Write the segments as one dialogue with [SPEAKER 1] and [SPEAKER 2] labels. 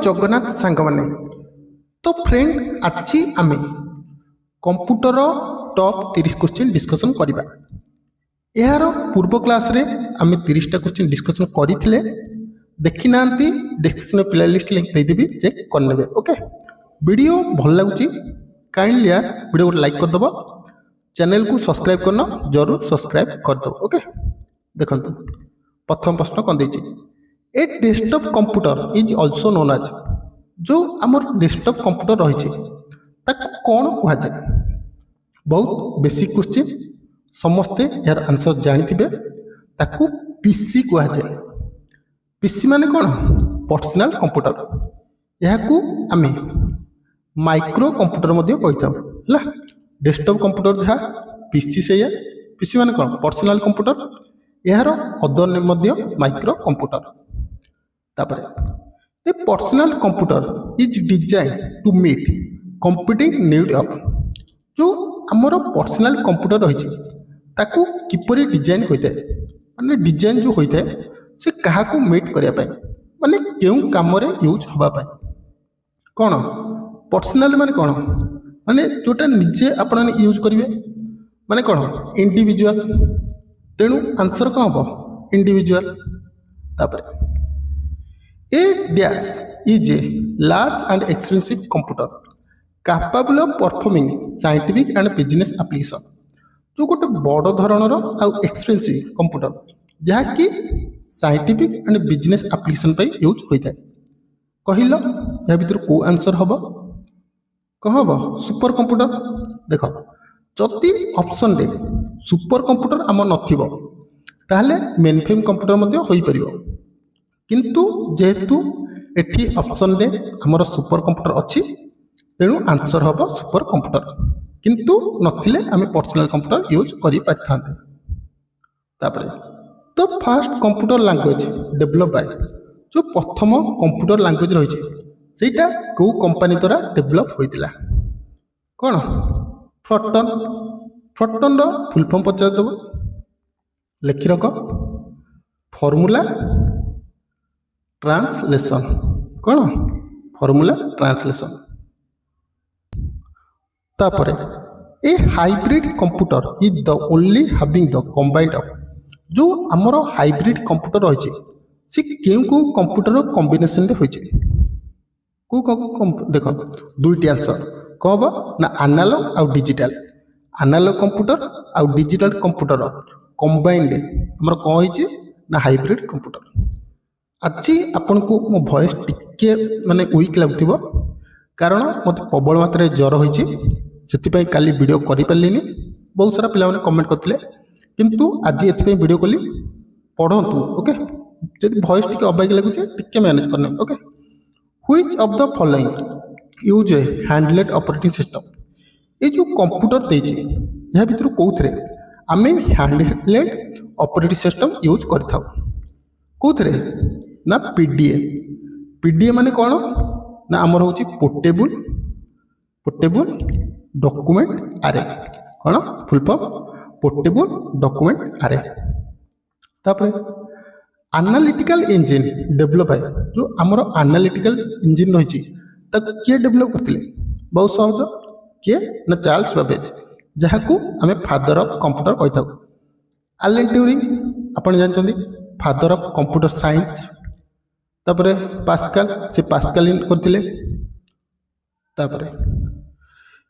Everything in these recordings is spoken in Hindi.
[SPEAKER 1] जगन्नाथ सांग मैंने तो फ्रेंड आज आम कंप्यूटर टॉप 30 क्वेश्चन डिस्कसन करवा। यार पूर्व क्लास रे आम 30टा क्वेश्चन डिस्कसन करते देखी ना डिस्क्रिप्शन में प्ले लिस्ट लिंक देदेवी चेक करने। ओके वीडियो भल लगुच काइंडली यार वीडियो को लाइक करदब, चैनल को सब्सक्राइब करना जरूर सब्सक्राइब करदब। ओके देखो प्रथम प्रश्न कौन देती a desktop computer is also known as जो आमर डेस्कटॉप कंप्यूटर रही कौन कह जाए। बहुत बेसिक क्वेश्चन समस्ते यार आंसर जानी ताकू पीसी कह जाए। पीसी माने कौन पर्सनल कंप्यूटर, यह आम माइक्रो कंप्यूटर कही था। डेस्कटॉप कंप्यूटर जहाँ पीसी से पीसी माने कौन पर्सनल कंप्यूटर, यार अदर नेम माइक्रो कंप्यूटर। तापर a personal computer is design to meet computing need of जो आमर पर्सनल कंप्यूटर रही ताकू किपरि डिजाइन होता है, माने डिजाइन जो होता है से कहा को मीट करने माने क्यों काम रे यूज होगा कौन पर्सनल माने कौन माने जोटा निजे आपण यूज करेंगे माने कौन इंडिविजुअल, तेणु आंसर कौन हम इंडिविजुअल। तापर a dash is a large and expensive computer capable of performing scientific and business application जो गोटे बड़ धरणर आउ एक्सपेंसिव कंप्यूटर जहाँकि साइंटिफिक एंड बिजनेस एप्लीकेशन पे यूज होता है। कहल या भर को आंसर हम कौन हम सुपर कंप्यूटर। देख जदि ऑप्शन रे सुपर कंप्यूटर आम नाले मेनफ्रेम कंप्यूटर हो पार, किंतु जेहेतु एठी ऑप्शन रे हमर सुपर कंप्यूटर अच्छी तेणु आंसर हम सुपर कंप्यूटर, किंतु नथिले आम पर्सनल कंप्यूटर यूज करि पारथांते। तापरे तो fast computer language develop by जो प्रथम कंप्यूटर लैंग्वेज रही सेटा को कंपनी द्वारा डेवलप होइतिला कौन फ्रटन। फ्रटन रो फुल फॉर्म पचार देव लिखि रख फॉर्मूला ट्रांसलेशन कौन फॉर्मूला ट्रांसलेशन। तापर a hybrid computer is the only having the combined of जो आमर हाइब्रिड कंप्यूटर रही सी क्यों को कंप्यूटर कॉम्बिनेशन रे होइछे को देख दुईटी आंसर कौन हम ना एनालॉग आउ डिजिटल। एनालॉग कंप्यूटर आउ डिजिटल कंप्यूटर कंबाइंड आमर कौन होइछे ना हाइब्रिड कंप्यूटर। आज आपण को मो वॉइस टिके माने वीक लगुथिबो कारण मत प्रबल मात्रा ज्वर होइछि से काली वीडियो करि पारलिनी। बहुत सारा पिला माने कमेंट करथिले किंतु आज एथि वीडियो कली पढ़ंतु। ओके जदि वॉइस टिके अबाइक लगुछि टिके मैनेज करने। Okay which of the following use a handheld operating system ये जो कंप्यूटर देछि या भितर कोथरे आमे हैंडलेड ऑपरेटिंग सिस्टम यूज करथाउ कोथरे ना पीडीए। पीडीए माने कौन ना आमर हूँ पोर्टेबल डॉक्यूमेंट आरे कौन फुल फॉर्म पोर्टेबल डॉक्यूमेंट आरे। तापर एनालिटिकल इंजिन डेवलप है जो आमर एनालिटिकल इंजिन रही किए डेवलप करते बहुत सहज किए ना चार्ल्स बेबेज जहाँ को आम फादर ऑफ कंप्यूटर कही था। एलन ट्यूरिंग आपन जानते फादर ऑफ कंप्यूटर साइंस। तापर पास्कल से पास्कलिन करथिले। तापर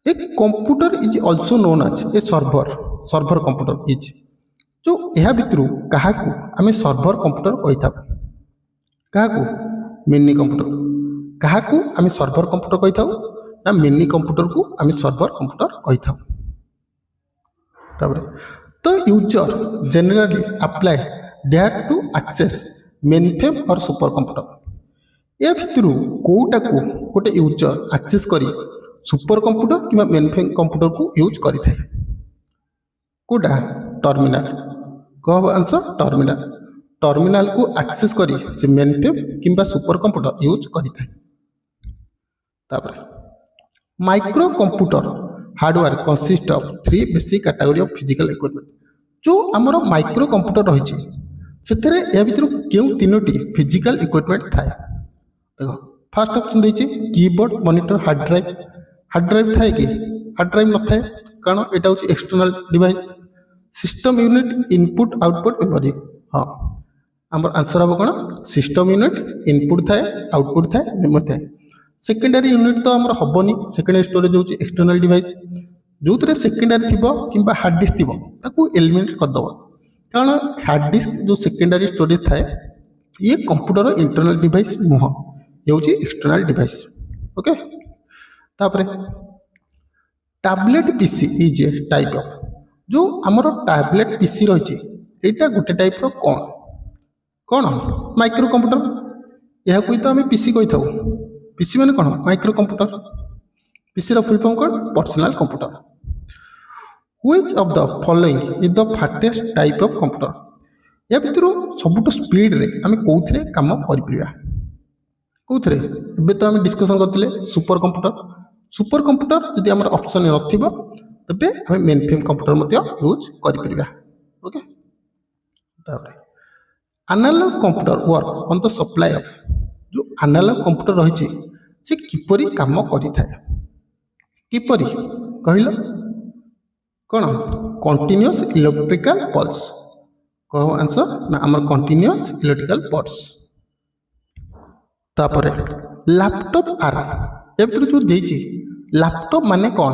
[SPEAKER 1] एक computer is also known as a server. Server computer is जो यह भितर क्या आम सर्भर कंप्यूटर कही था क्या मिनी कंप्यूटर क्या आम सर्भर कंप्यूटर कही था ना मिनी कंप्यूटर को आम सर्भर कंप्यूटर कही था। तापर तो user generally apply there to access mainframe और सुपर कंप्यूटर या भितर कोटा को गोटे यूजर एक्सेस करी सुपर कंप्यूटर कि मेनफ्रेम कंप्यूटर को यूज करि थाए कोटा टर्मिनल कह आंसर टर्मिनल। टर्मिनल को एक्सेस करी से मेनफ्रेम किंबा सुपर कंप्यूटर यूज करि थाए। तापर micro computer hardware consist of 3 basic category of physical equipment जो आमर माइक्रो कंप्यूटर रही से या भितर क्यों 3टी फिजिकल इक्विपमेंट थाए। देखो फास्ट ऑप्शन देखिए कीबोर्ड मॉनिटर हार्ड ड्राइव थाए कि हार्ड ड्राइव न थाए कारण यहाँ हूँ external device system unit input output memory हाँ आम आंसर हम कौन सिस्टम यूनिट इनपुट थाए आउटपुट थाए मेमोरी थाए सेकेंडरी यूनिट तो आम हेनी सेकेंडरी स्टोरेज हूँ एक्सटर्नाल डिवाइस जो थे सेकेंडरी थी कि हार्ड डिस्क थी एलिमिनेट करदेव कारण हार्ड डिस्क जो सेकेंडरी स्टोरेज थाए ये कंप्यूटर इंटरनल डिवाइस नुह ये हूँ एक्सटर्नाल डिवाइस ओके तापर tablet PC is a type of जो आमर टैबलेट पीसी रही है गोटे टाइप कौन कौन माइक्रो कंप्यूटर यह कोई तो आम पीसी कही था पीसी माने कौन micro computer PC full form कौन personal computer which of the following is the fastest type of computer या भितर सबुठ स्पीड रे आम कौन काम कर कौन ए तो आम डिस्कसन करते सुपर कंप्यूटर जदि आम ऑप्शन न तेरे आम मेन फ्रेम कंप्यूटर यूज कर okay analog computer work on the supply of जो एनालॉग कंप्यूटर रही से किपरि काम करिथाए किपरि कहल कौन कंटिन्यूअस इलेक्ट्रिकल पल्स कह आंसर ना आम कंटिन्यूअस इलेक्ट्रिकल पल्स तापर लैपटॉप आर ए भर जो देती लैपटॉप माने कौन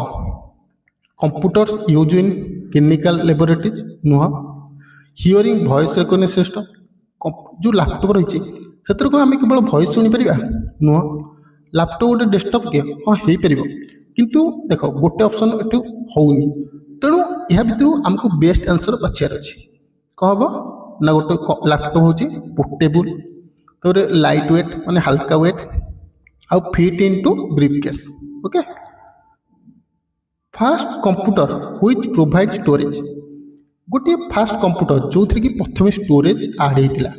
[SPEAKER 1] computers use in clinical laboratories नुह हियरिंग वॉइस रिकग्निशन सिस्टम जो लैपटॉप रही से आम केवल वॉइस शुणिपर नुह लैपटॉप गोटे डेस्कटॉप के हाँ हो पार किंतु देख गोटे ऑप्शन ये होनी तेणु यह भितर आमको बेस्ट आंसर बाछार अच्छे कौन हम ना गोटे लैपटॉप हूँ पोर्टेबल तो लाइट वेट माने हल्का वेट आउ fit into briefcase okay fast computer which provide storage गोटे फास्ट कंप्यूटर जो थी कि प्रथम स्टोरेज आड होता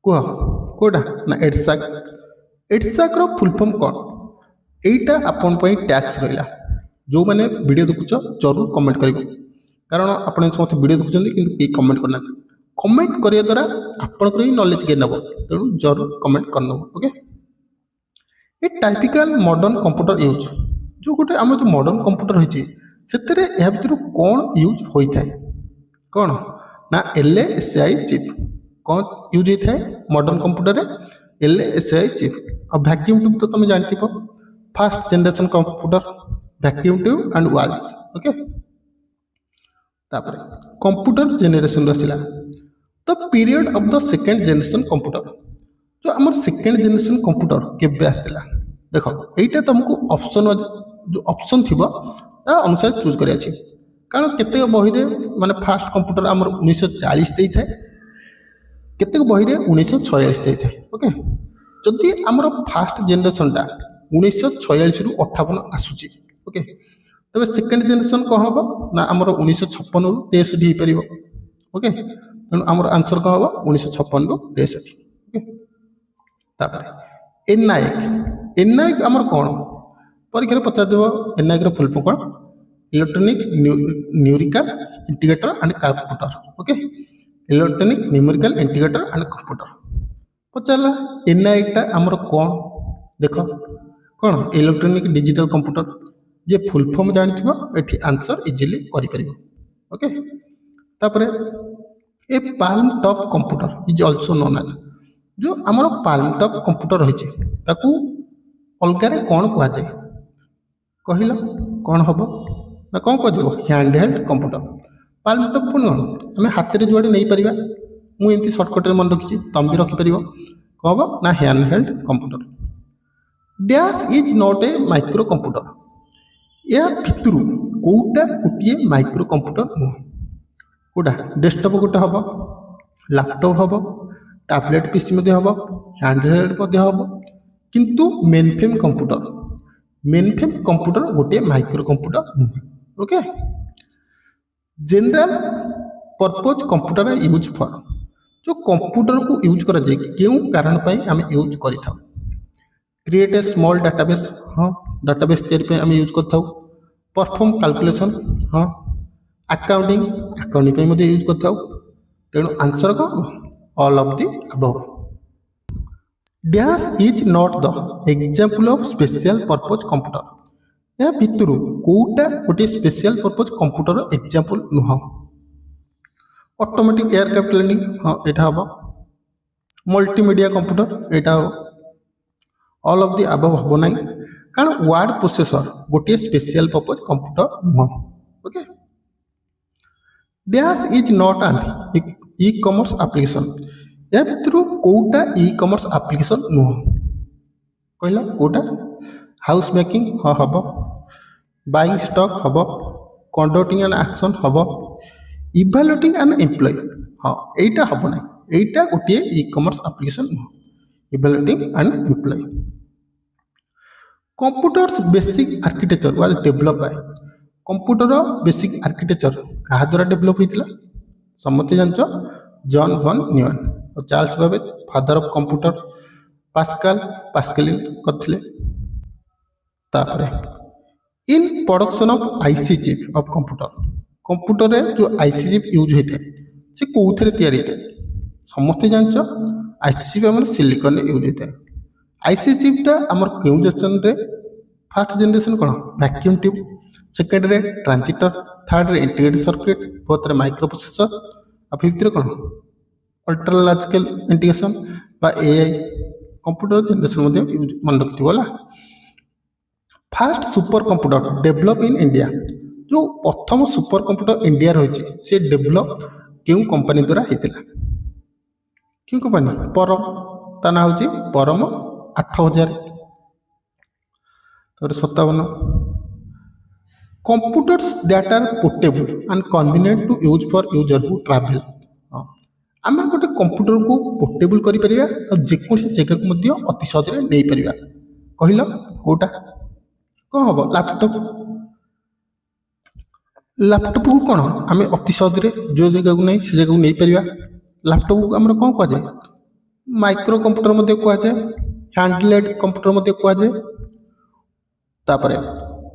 [SPEAKER 1] कह कौटा ना एडसाक फुल फॉर्म कौन यहीटा आपण टैक्स रहा जो मैंने वीडियो देखुच जरूर कमेंट कर कारण आप समस्त वीडियो देखुं कि कमेंट करना कमेंट करने द्वारा आपंकर ही नॉलेज गेन हम तेणु जरूर कमेंट करना ओके ये टाइपिकल मॉडर्न कंप्यूटर यूज जो गोटे आम जो मॉडर्न कंप्यूटर रही से भर कौन यूज होता है कौन ना LSI चिप कौन यूज होता है मॉडर्न कंप्यूटर LSI चिप और वैक्यूम ट्यूब तो तुम जानती first generation computer vacuum tube and valves okay तापर कंप्यूटर जेनरेशन रहा the period of the second generation computer जो आम सेकेंड जनरेशन कंप्यूटर केबे आसला देख यहीटा तुमको ऑप्शन जो ऑप्शन थी अनुसार चूज कर कारण केते बही माने फास्ट कंप्यूटर आम 1940 देता है केते बही 1946 देता है ओके जदि आमर फास्ट जेनरेशनटा 1946 रु 58 आसूची ओके तबे सेकेंड जेनरेशन कौन हम ना आमर 1956 रु 63 हो पार ओके तेणु आमर आंसर कौन हम 1956 रु 63 ओके तापर एनआईक आमर कौन परीक्षा पचार देव एनआईक फुल फॉर्म कौन electronic numerical integrator and computer okay electronic numerical integrator and computer पचारा एनआईटा आमर कौन देख कौन इलेक्ट्रॉनिक डिजिटल कंप्यूटर जे फुल फॉर्म जानते आंसर इजिली कर ओके तापर a palm top computer is also known as जो आमर पाल्म टॉप कंप्यूटर रही अलगारे कौन कहुए कहल कौन हम ना कौन कह hand held computer palm top पुणी कौन आम हाथ में जुआड़े नहीं पार मुझे सर्टकट मन रखी तुम भी रखिपर कौन हम ना hand held computer dash is not a micro computer या भितर कौटा गोटे माइक्रो कंप्यूटर नुह कौटा डेस्कटॉप गोटे हम लैपटॉप हम टैबलेट पीसी हम हैंड हेल्ड हम किंतु मेनफ्रेम कंप्यूटर गोटे माइक्रो कंप्यूटर नुह okay general purpose computer use for जो कंप्यूटर को यूज करा जाए क्यों कारण आम यूज कर क्रिएट ए स्मॉल डाटाबेस हाँ डाटाबेस तैयारी आम यूज कर परफॉर्म कैलकुलेशन हाँ अकाउंटिंग यूज कर तेणु आंसर कौन all of the above dash is not the example of special purpose computer या भितरु कोटा गोटे स्पेशल पर्पज कंप्यूटर एग्जांपल नुह ऑटोमेटिक एयर क्राफ्ट लर्निंग हाँ यहाँ हम मल्टीमीडिया कंप्यूटर यहाँ हम ऑल ऑफ द अबव हम ना कारण वर्ड प्रोसेसर गोटे स्पेशल पर्पज कंप्यूटर नुह okay dash is not an e-commerce application या भितर कोटा ई कॉमर्स एप्लिकेशन नुह कहला कोटा हाउस मेकिंग हाँ हम बाइंग स्टॉक हम कंडक्टिंग एन एक्शन हम इवैल्यूएटिंग एन एम्प्लॉय हाँ यहाँ हम ना यहाँ गोटे ई कॉमर्स एप्लिकेशन नुह evaluating an employee computers basic architecture was develop by computer basic architecture क्या द्वारा डेवलप होता समस्त जान जॉन वन न्यूटन और Charles Babbage father of computer Pascal Pascaline करथिले तापरे in production of IC chip of computer रे जो आईसी चिप यूज होता है से कोथरे तैयारी होता है समस्त जान आईसी चिप हमर सिलिकॉन रे यूज होता है आईसी चिप टा हमर क्यू जनरेशन रे फर्स्ट जनरेशन कोन वैक्यूम ट्यूब सेकेंड रे ट्रांजिस्टर थर्ड रे इंटीग्रेटेड सर्किट फोर्थ रे माइक्रो प्रोसेसर और फिफ्थ रे कोन अल्ट्रा लार्ज स्केल इंटीग्रेशन बा एआई कंप्यूटर जनरेशन मध्ये यूज मन रखथि वाला first super computer develop in India जो प्रथम सुपर कंप्यूटर इंडिया रही से डेवलप क्यों कंपनी द्वारा होता क्यों कंपनी परम ता ना हूँ परम 8000 57 computers that are portable and convenient to use for user who travel आम गोटे कंप्यूटर को पोर्टेबल करेकोसी जगह को अति सहज नहीं पार कहल कौटा कौन हम लैपटॉप को कौन आम अति सहज जो जगह को नहीं से जगह को नहीं पार लैपटॉप को आम कौन कहुए माइक्रो कंप्यूटर कहुए हैंडलेड कंप्यूटर कहुए तापर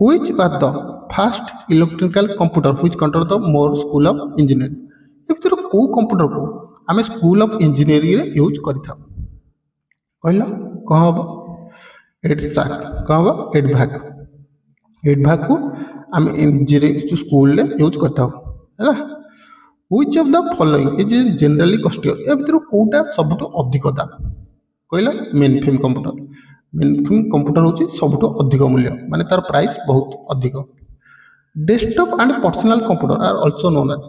[SPEAKER 1] which are the fast electrical computer which control the more school of engineering a भर कौ कंप्यूटर को आम स्कूल ऑफ इंजीनियरिंग यूज कर कहल कौन हम एड साक कौन हम एड भाग को आम इंजीनियरिंग स्कूल यूज करता है which of the following is generally costly a भर कौटा सब अधिक दाम कहला main frame computer main frame computer हूँ सब अधिक मूल्य माने तार प्राइस बहुत अधिक desktop and personal computer are also known as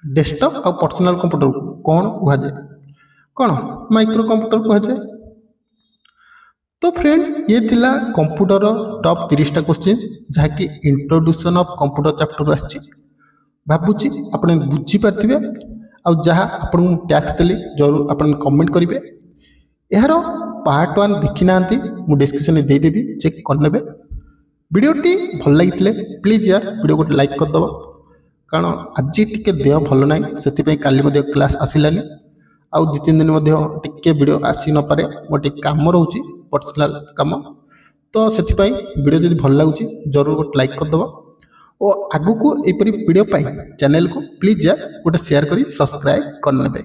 [SPEAKER 1] desktop और पर्सनल कंप्यूटर को कौन कहुए कौन माइक्रो कंप्यूटर कहुए तो फ्रेंड ये थिला कंप्यूटर टॉप 30टा क्वेश्चन जहाँकि इंट्रोड्यूक्शन ऑफ कंप्यूटर चैप्टर आसी भावुची आपने बुझी पारे आ जहाँ आपन टैक्स देली जरूर आपन कमेंट करेंगे यार पार्ट 1 देखी ना मुझे डिस्क्रिप्शन देदेवी चेक करने वीडियोटी भल लगी प्लीज यार वीडियो को लाइक करदे कारण आज टी देह भल ना से काली क्लास आसलानी आउ 2-3 दिन टे वीडियो आसी न पारे मोटे कम रोचे पर्सनाल कम तो से वीडियो जब भल लगुच जरूर गोटे लाइक करदे और आगू को यहपरी वीडियो चैनल को प्लीज यार गोटे शेयर कर सब्सक्राइब करने।